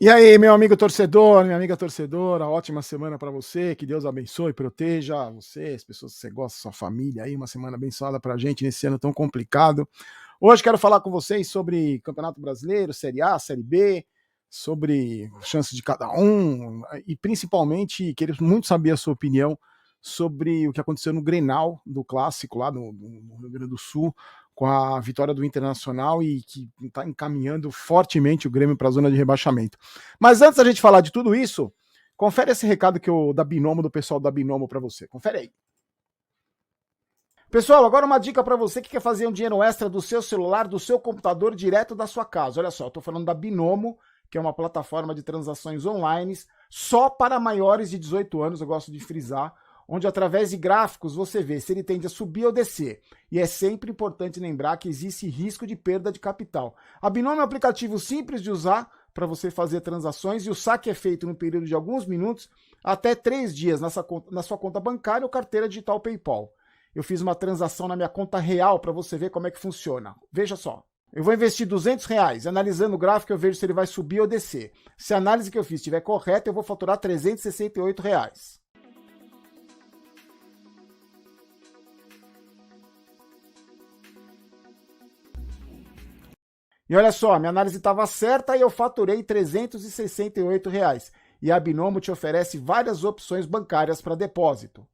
E aí, meu amigo torcedor, minha amiga torcedora, ótima semana para você, que Deus abençoe e proteja você, as pessoas que você gosta, sua família aí, uma semana abençoada pra gente nesse ano tão complicado. Hoje quero falar com vocês sobre Campeonato Brasileiro, Série A, Série B, sobre chances de cada um e principalmente queria muito saber a sua opinião sobre o que aconteceu no Grenal do Clássico lá no Rio Grande do Sul, com a vitória do Internacional e que está encaminhando fortemente o Grêmio para a zona de rebaixamento. Mas antes da gente falar de tudo isso, confere esse recado que eu da Binomo, do pessoal da Binomo para você. Confere aí. Pessoal, agora uma dica para você que quer fazer um dinheiro extra do seu celular, do seu computador, direto da sua casa. Olha só, eu tô falando da Binomo, que é uma plataforma de transações online só para maiores de 18 anos, eu gosto de frisar, onde através de gráficos você vê se ele tende a subir ou descer. E é sempre importante lembrar que existe risco de perda de capital. A Binomo é um aplicativo simples de usar para você fazer transações e o saque é feito no período de alguns minutos até 3 dias na sua conta bancária ou carteira digital PayPal. Eu fiz uma transação na minha conta real para você ver como é que funciona. Veja só. Eu vou investir R$ 200, analisando o gráfico eu vejo se ele vai subir ou descer. Se a análise que eu fiz estiver correta, eu vou faturar R$ 368. E olha só, minha análise estava certa e eu faturei R$ 368. E a Binomo te oferece várias opções bancárias para depósito.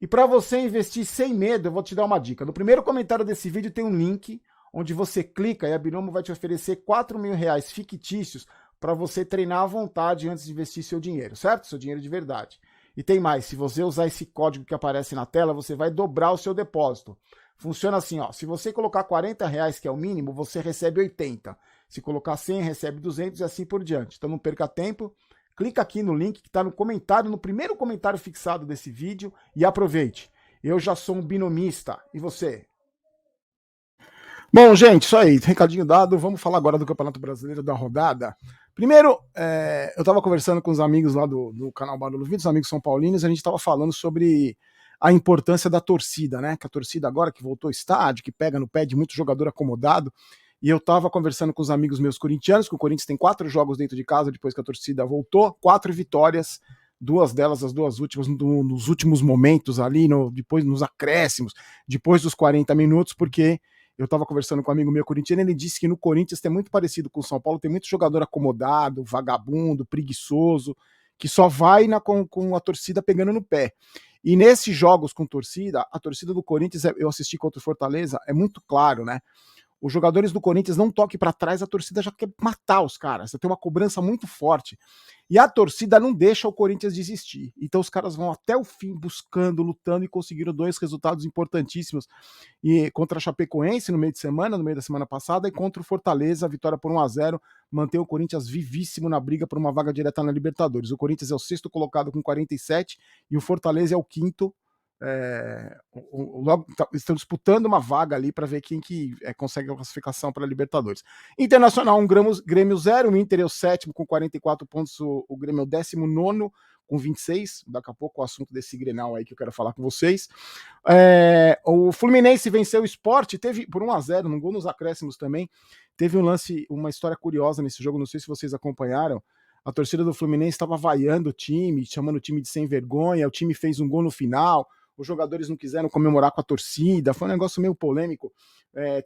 E para você investir sem medo, eu vou te dar uma dica. No primeiro comentário desse vídeo tem um link onde você clica e a Binomo vai te oferecer R$ 4.000 fictícios para você treinar à vontade antes de investir seu dinheiro, certo? Seu dinheiro de verdade. E tem mais, se você usar esse código que aparece na tela, você vai dobrar o seu depósito. Funciona assim, ó. Se você colocar R$ 40, que é o mínimo, você recebe 80. Se colocar 100, recebe 200 e assim por diante. Então não perca tempo. Clica aqui no link que está no comentário, no primeiro comentário fixado desse vídeo e aproveite. Eu já sou um binomista. E você? Bom, gente, isso aí. Recadinho dado. Vamos falar agora do Campeonato Brasileiro da rodada. Primeiro, eu estava conversando com os amigos lá do canal Barulho Vídeo, os amigos são paulinos, a gente estava falando sobre a importância da torcida, né? Que a torcida agora que voltou ao estádio, que pega no pé de muito jogador acomodado. E eu estava conversando com os amigos meus corintianos, que o Corinthians tem 4 jogos dentro de casa depois que a torcida voltou, 4 vitórias, 2 delas, as 2 últimas, nos últimos momentos ali, depois nos acréscimos, depois dos 40 minutos, porque eu estava conversando com um amigo meu corintiano, ele disse que no Corinthians tem muito parecido com o São Paulo, tem muito jogador acomodado, vagabundo, preguiçoso, que só vai com a torcida pegando no pé. E nesses jogos com torcida, a torcida do Corinthians, eu assisti contra o Fortaleza, é muito claro, né? Os jogadores do Corinthians não toquem para trás, a torcida já quer matar os caras. Você tem uma cobrança muito forte. E a torcida não deixa o Corinthians desistir. Então os caras vão até o fim buscando, lutando e conseguiram 2 resultados importantíssimos. E contra a Chapecoense no meio de semana, no meio da semana passada, e contra o Fortaleza, a vitória por 1-0, mantém o Corinthians vivíssimo na briga por uma vaga direta na Libertadores. O Corinthians é o 6º colocado com 47 e o Fortaleza é o 5º. Logo estão disputando uma vaga ali para ver quem que consegue a classificação para a Libertadores. Internacional 1, Grêmio 0, o Inter é o 7º com 44 pontos, o Grêmio é o 19º com 26, daqui a pouco o assunto desse Grenal aí que eu quero falar com vocês. O Fluminense venceu o Sport, teve por 1-0, num gol nos acréscimos também, teve um lance, uma história curiosa nesse jogo, não sei se vocês acompanharam. A torcida do Fluminense estava vaiando o time, chamando o time de sem vergonha, o time fez um gol no final, os jogadores não quiseram comemorar com a torcida, foi um negócio meio polêmico.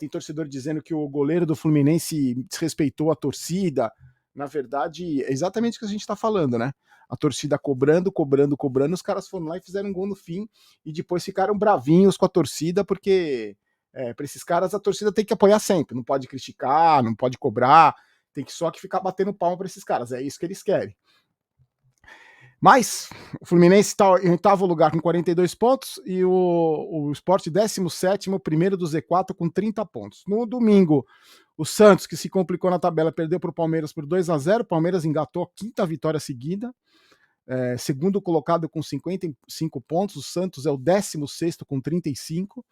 Tem torcedor dizendo que o goleiro do Fluminense desrespeitou a torcida. Na verdade, é exatamente o que a gente está falando, né? A torcida cobrando, os caras foram lá e fizeram um gol no fim, e depois ficaram bravinhos com a torcida, porque para esses caras a torcida tem que apoiar sempre, não pode criticar, não pode cobrar, tem que só que ficar batendo palma para esses caras, é isso que eles querem. Mas o Fluminense está em 8º lugar com 42 pontos e o Sport 17º, primeiro do Z4 com 30 pontos. No domingo, o Santos, que se complicou na tabela, perdeu para o Palmeiras por 2-0. O Palmeiras engatou a 5ª vitória seguida. Segundo colocado com 55 pontos, o Santos é o 16º com 35.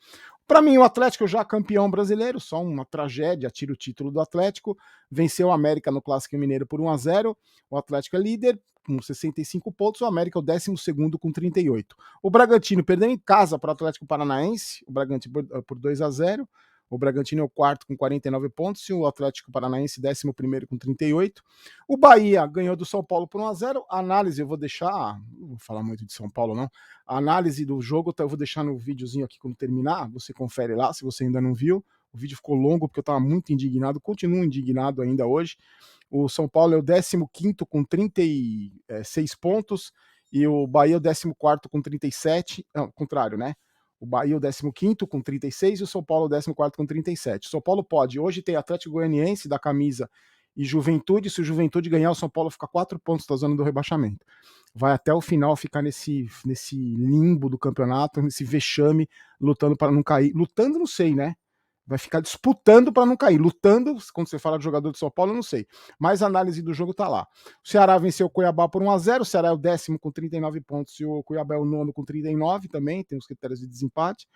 Para mim, o Atlético já campeão brasileiro, só uma tragédia, tira o título do Atlético, venceu o América no Clássico Mineiro por 1-0, o Atlético é líder com 65 pontos, o América é o 12º com 38. O Bragantino perdeu em casa para o Atlético Paranaense, o Bragantino por 2-0, O Bragantino é o quarto com 49 pontos e o Atlético Paranaense 11º com 38. O Bahia ganhou do São Paulo por 1-0. A análise eu vou deixar, não vou falar muito de São Paulo não, a análise do jogo eu vou deixar no videozinho aqui quando terminar, você confere lá se você ainda não viu. O vídeo ficou longo porque eu estava muito indignado, continuo indignado ainda hoje. O São Paulo é o 15º com 36 pontos e o Bahia é o 14º com 37, não, contrário, né? O Bahia é o 15º com 36 e o São Paulo é o 14º com 37. O São Paulo pode, hoje tem Atlético Goianiense da camisa e Juventude, se o Juventude ganhar, o São Paulo fica 4 pontos da zona do rebaixamento. Vai até o final ficar nesse limbo do campeonato, nesse vexame, lutando para não cair. Lutando, não sei, né? Vai ficar disputando para não cair. Lutando, quando você fala de jogador de São Paulo, eu não sei. Mas a análise do jogo tá lá. O Ceará venceu o Cuiabá por 1-0. O Ceará é o 10º com 39 pontos e o Cuiabá é o 9º com 39 também. Tem os critérios de desempate.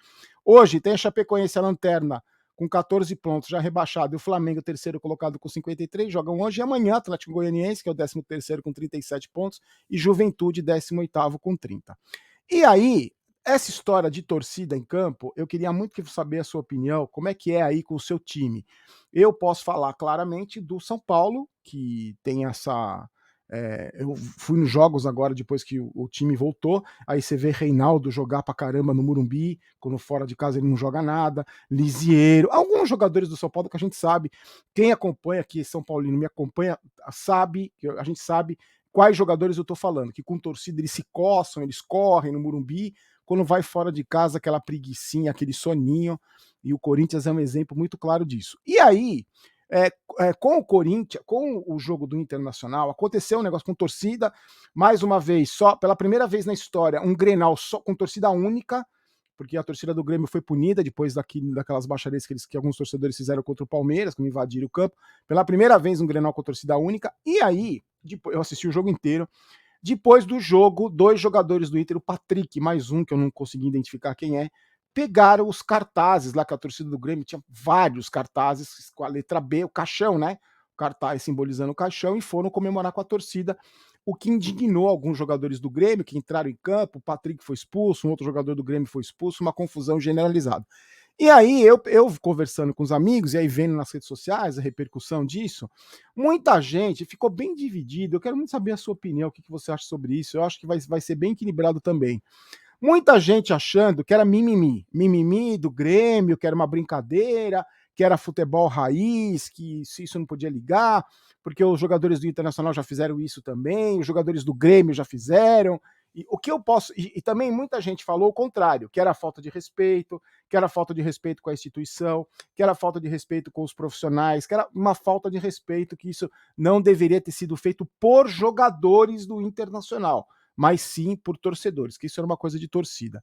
Hoje tem a Chapecoense, a lanterna, com 14 pontos, já rebaixado. E o Flamengo, terceiro colocado com 53. Jogam hoje e amanhã. Atlético Goianiense, que é o 13º com 37 pontos. E Juventude, 18º com 30. E aí, essa história de torcida em campo, eu queria muito saber a sua opinião, como é que é aí com o seu time. Eu posso falar claramente do São Paulo, que tem essa... eu fui nos jogos agora, depois que o time voltou, aí você vê Reinaldo jogar pra caramba no Morumbi, quando fora de casa ele não joga nada, Lisieiro, alguns jogadores do São Paulo que a gente sabe, quem acompanha aqui, São Paulino, me acompanha, sabe, a gente sabe quais jogadores eu tô falando, que com torcida eles se coçam, eles correm no Morumbi, quando vai fora de casa, aquela preguicinha, aquele soninho, e o Corinthians é um exemplo muito claro disso. E aí, com o Corinthians, com o jogo do Internacional, aconteceu um negócio com torcida, mais uma vez, só pela primeira vez na história, um Grenal só com torcida única, porque a torcida do Grêmio foi punida depois daquelas baixarias que alguns torcedores fizeram contra o Palmeiras, quando invadiram o campo. Pela primeira vez um Grenal com torcida única, e aí, depois, eu assisti o jogo inteiro. Depois do jogo, 2 jogadores do Inter, o Patrick, mais um que eu não consegui identificar quem é, pegaram os cartazes lá que a torcida do Grêmio tinha vários cartazes com a letra B, o caixão, né? O cartaz simbolizando o caixão e foram comemorar com a torcida, o que indignou alguns jogadores do Grêmio que entraram em campo. O Patrick foi expulso, um outro jogador do Grêmio foi expulso, uma confusão generalizada. E aí, eu conversando com os amigos, e aí vendo nas redes sociais a repercussão disso, muita gente ficou bem dividida. Eu quero muito saber a sua opinião, o que você acha sobre isso. Eu acho que vai ser bem equilibrado também. Muita gente achando que era mimimi do Grêmio, que era uma brincadeira, que era futebol raiz, que isso não podia ligar, porque os jogadores do Internacional já fizeram isso também, os jogadores do Grêmio já fizeram. E o que eu posso. E também muita gente falou o contrário, que era falta de respeito, que era falta de respeito com a instituição, que era falta de respeito com os profissionais, que era uma falta de respeito, que isso não deveria ter sido feito por jogadores do Internacional, mas sim por torcedores, que isso era uma coisa de torcida.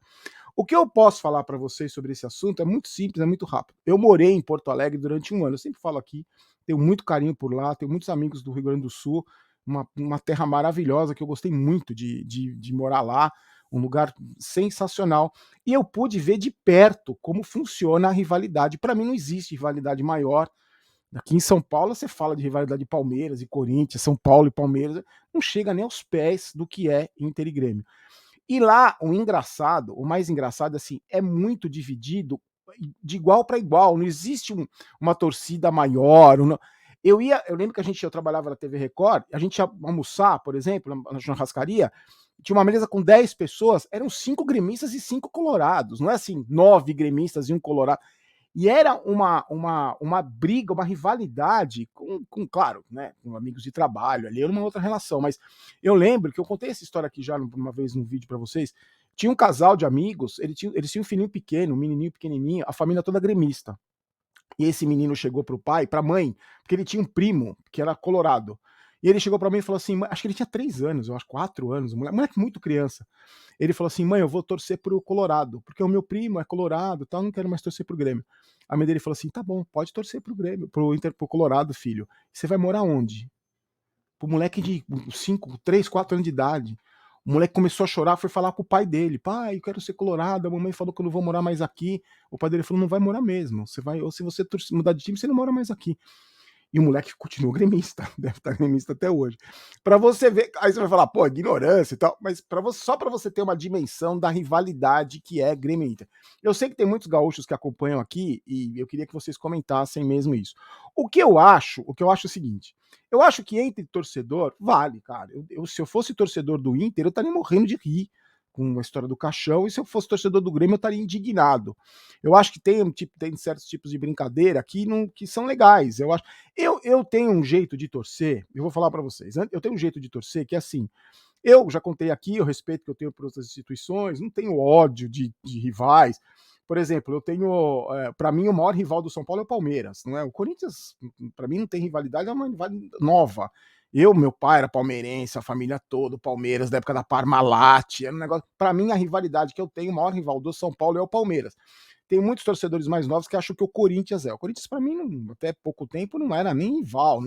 O que eu posso falar para vocês sobre esse assunto é muito simples, é muito rápido. Eu morei em Porto Alegre durante 1 ano, eu sempre falo aqui, tenho muito carinho por lá, tenho muitos amigos do Rio Grande do Sul, uma terra maravilhosa que eu gostei muito de morar lá, um lugar sensacional. E eu pude ver de perto como funciona a rivalidade. Para mim não existe rivalidade maior. Aqui em São Paulo você fala de rivalidade de Palmeiras e Corinthians, São Paulo e Palmeiras, não chega nem aos pés do que é Inter e Grêmio. E lá, o mais engraçado, assim, é muito dividido de igual para igual. Não existe uma torcida maior. Eu lembro que eu trabalhava na TV Record, a gente ia almoçar, por exemplo, na churrascaria, tinha uma mesa com 10 pessoas, eram 5 gremistas e 5 colorados. Não é assim, 9 gremistas e 1 colorado. E era uma briga, uma rivalidade claro, né, com amigos de trabalho, ali era uma outra relação, mas eu lembro que eu contei essa história aqui já uma vez no vídeo para vocês. Tinha um casal de amigos, eles tinham um filhinho pequeno, um menininho pequenininho, a família toda gremista. E esse menino chegou pro pai, pra mãe, porque ele tinha um primo que era colorado. E ele chegou pra mim e falou assim, acho que ele tinha 3 anos, eu acho 4 anos, moleque muito criança. Ele falou assim, mãe, eu vou torcer pro Colorado, porque o meu primo é colorado, tal, não quero mais torcer pro Grêmio. A mãe dele falou assim, tá bom, pode torcer pro Grêmio, pro Colorado, filho. Você vai morar onde? Pro moleque de 5, 3, 4 anos de idade. O moleque começou a chorar, foi falar com o pai dele. Pai, eu quero ser colorado, a mamãe falou que eu não vou morar mais aqui. O pai dele falou, não vai morar mesmo. Você vai, ou se você mudar de time, você não mora mais aqui. E o moleque continua gremista, deve estar gremista até hoje. Para você ver, aí você vai falar, pô, ignorância e tal, mas só para você ter uma dimensão da rivalidade que é Grêmio e Inter. Eu sei que tem muitos gaúchos que acompanham aqui e eu queria que vocês comentassem mesmo isso. O que eu acho é o seguinte, eu acho que entre torcedor, vale, cara. Se eu fosse torcedor do Inter, eu estaria morrendo de rir com a história do caixão, e se eu fosse torcedor do Grêmio, eu estaria indignado. Eu acho que tem certos tipos de brincadeira que são legais. Eu tenho um jeito de torcer, eu vou falar para vocês, eu tenho um jeito de torcer que é assim, eu já contei aqui o respeito que eu tenho por outras instituições, não tenho ódio de rivais. Por exemplo, eu tenho, para mim, o maior rival do São Paulo é o Palmeiras, não é? O Corinthians, para mim, não tem rivalidade, é uma rivalidade nova. Meu pai era palmeirense, a família toda, o Palmeiras, da época da Parmalat, era um negócio. Para mim, a rivalidade que eu tenho, o maior rival do São Paulo é o Palmeiras. Tem muitos torcedores mais novos que acham que o Corinthians é. O Corinthians, para mim, até pouco tempo, não era nem rival,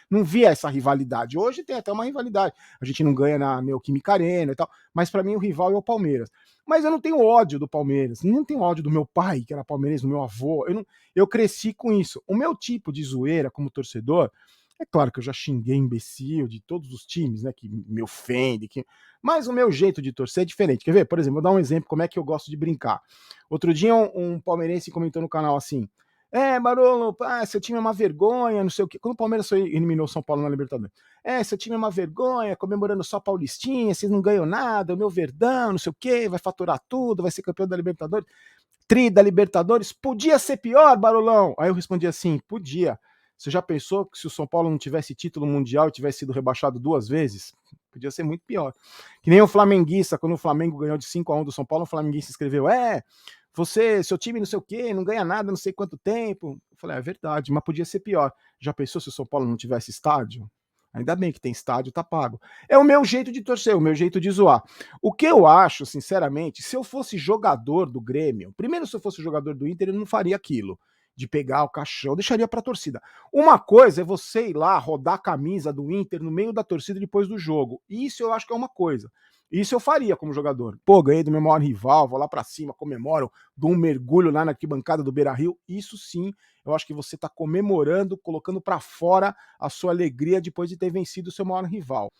não via essa rivalidade. Hoje tem até uma rivalidade. A gente não ganha na Neoquímica Arena e tal, mas para mim o rival é o Palmeiras. Mas eu não tenho ódio do Palmeiras, nem tenho ódio do meu pai, que era palmeirense, do meu avô. Eu cresci com isso. O meu tipo de zoeira como torcedor, é claro que eu já xinguei imbecil de todos os times, né, que me ofende, mas o meu jeito de torcer é diferente. Quer ver? Por exemplo, vou dar um exemplo como é que eu gosto de brincar. Outro dia um palmeirense comentou no canal assim, Barolo, seu time é uma vergonha, não sei o quê. Quando o Palmeiras eliminou o São Paulo na Libertadores. Seu time é uma vergonha, comemorando só Paulistinha, vocês não ganham nada, o meu Verdão, não sei o quê, vai faturar tudo, vai ser campeão da Libertadores. Tri da Libertadores, podia ser pior, Barolão? Aí eu respondi assim, podia. Você já pensou que se o São Paulo não tivesse título mundial e tivesse sido rebaixado 2 vezes? Podia ser muito pior. Que nem o flamenguista, quando o Flamengo ganhou de 5-1 do São Paulo, o flamenguista escreveu, seu time não sei o quê, não ganha nada não sei quanto tempo. Eu falei, é verdade, mas podia ser pior. Já pensou se o São Paulo não tivesse estádio? Ainda bem que tem estádio, tá pago. É o meu jeito de torcer, o meu jeito de zoar. O que eu acho, sinceramente, se eu fosse jogador do Grêmio, primeiro se eu fosse jogador do Inter, eu não faria aquilo de pegar o caixão, eu deixaria pra torcida. Uma coisa é você ir lá rodar a camisa do Inter no meio da torcida depois do jogo. Isso eu acho que é uma coisa. Isso eu faria como jogador. Pô, ganhei do meu maior rival, vou lá pra cima, comemoro, dou um mergulho lá na arquibancada do Beira-Rio. Isso sim, eu acho que você tá comemorando, colocando pra fora a sua alegria depois de ter vencido o seu maior rival.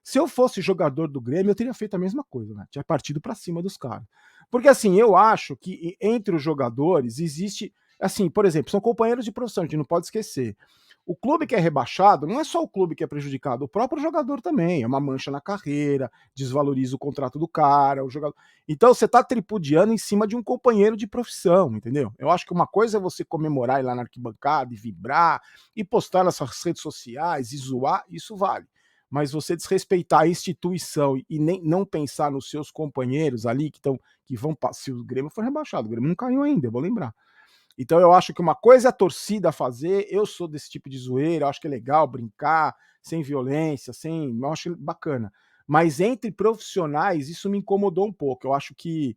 Se eu fosse jogador do Grêmio, eu teria feito a mesma coisa, né? Tinha partido pra cima dos caras. Porque assim, eu acho que entre os jogadores existe, assim, por exemplo, são companheiros de profissão, a gente não pode esquecer. O clube que é rebaixado, não é só o clube que é prejudicado, o próprio jogador também. É uma mancha na carreira, desvaloriza o contrato do cara, o jogador. Então você tá tripudiando em cima de um companheiro de profissão, entendeu? Eu acho que uma coisa é você comemorar ir lá na arquibancada e vibrar, e postar nas suas redes sociais e zoar, isso vale. Mas você desrespeitar a instituição e nem não pensar nos seus companheiros ali que vão. Se o Grêmio for rebaixado, o Grêmio não caiu ainda, eu vou lembrar. Então eu acho que uma coisa é a torcida fazer, eu sou desse tipo de zoeira, eu acho que é legal brincar, sem violência, eu acho bacana. Mas entre profissionais, isso me incomodou um pouco. Eu acho que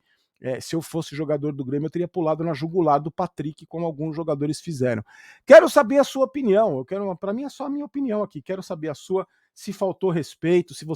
se eu fosse jogador do Grêmio, eu teria pulado na jugular do Patrick, como alguns jogadores fizeram. Quero saber a sua opinião. Para mim é só a minha opinião aqui. Quero saber a sua. Se faltou respeito, se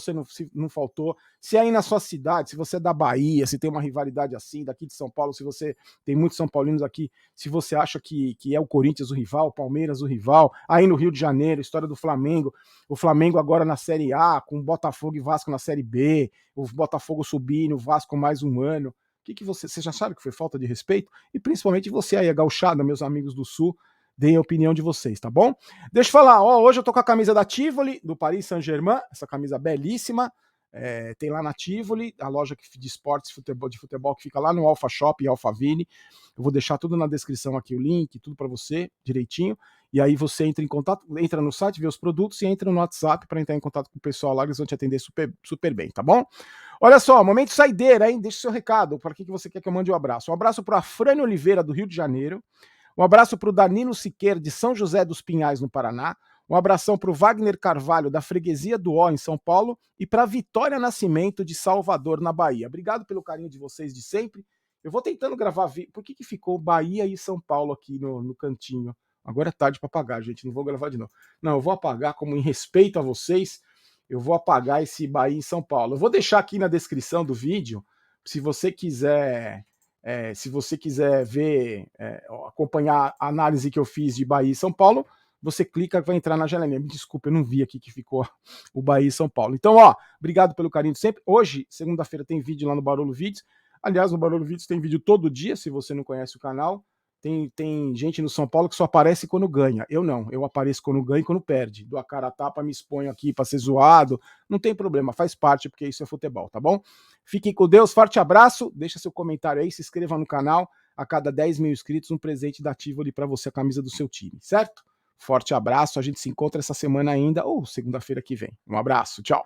não faltou, se aí na sua cidade, se você é da Bahia, se tem uma rivalidade assim, daqui de São Paulo, se você tem muitos São Paulinos aqui, se você acha que é o Corinthians o rival, o Palmeiras o rival, aí no Rio de Janeiro, história do Flamengo, o Flamengo agora na Série A, com Botafogo e Vasco na Série B, o Botafogo subindo, o Vasco mais um ano. Você já sabe que foi falta de respeito? E principalmente você aí, a gauchada, meus amigos do Sul, deem a opinião de vocês, tá bom? Deixa eu falar, hoje eu tô com a camisa da Tivoli, do Paris Saint-Germain, essa camisa belíssima, tem lá na Tivoli, a loja de esportes de futebol que fica lá no Alpha Shop, Alphaville. Eu vou deixar tudo na descrição aqui, o link, tudo para você, direitinho. E aí você entra em contato, entra no site, vê os produtos e entra no WhatsApp para entrar em contato com o pessoal lá, eles vão te atender super, super bem, tá bom? Olha só, momento saideira, hein? Deixa o seu recado, para que você quer que eu mande um abraço. Um abraço para a Frane Oliveira, do Rio de Janeiro. Um abraço para o Danilo Siqueira, de São José dos Pinhais, no Paraná. Um abração para o Wagner Carvalho, da Freguesia do Ó, em São Paulo. E para a Vitória Nascimento, de Salvador, na Bahia. Obrigado pelo carinho de vocês de sempre. Eu vou tentando gravar vídeo. Por que ficou Bahia e São Paulo aqui no cantinho? Agora é tarde para apagar, gente. Não vou gravar de novo. Não, eu vou apagar como em respeito a vocês. Eu vou apagar esse Bahia e São Paulo. Eu vou deixar aqui na descrição do vídeo, se você quiser... se você quiser ver, acompanhar a análise que eu fiz de Bahia e São Paulo, você clica, vai entrar na janelinha. Me desculpa, eu não vi aqui que ficou o Bahia e São Paulo. Então, ó, obrigado pelo carinho de sempre. Hoje, segunda-feira, tem vídeo lá no Barolo Vídeos. Aliás, no Barolo Vídeos tem vídeo todo dia, se você não conhece o canal. Tem gente no São Paulo que só aparece quando ganha. Eu não, eu apareço quando ganha e quando perde. Dou a cara a tapa, me exponho aqui para ser zoado. Não tem problema, faz parte, porque isso é futebol, tá bom? Fiquem com Deus, forte abraço. Deixa seu comentário aí, se inscreva no canal. A cada 10 mil inscritos, um presente da Tivoli para você, a camisa do seu time, certo? Forte abraço, a gente se encontra essa semana ainda, ou segunda-feira que vem. Um abraço, tchau.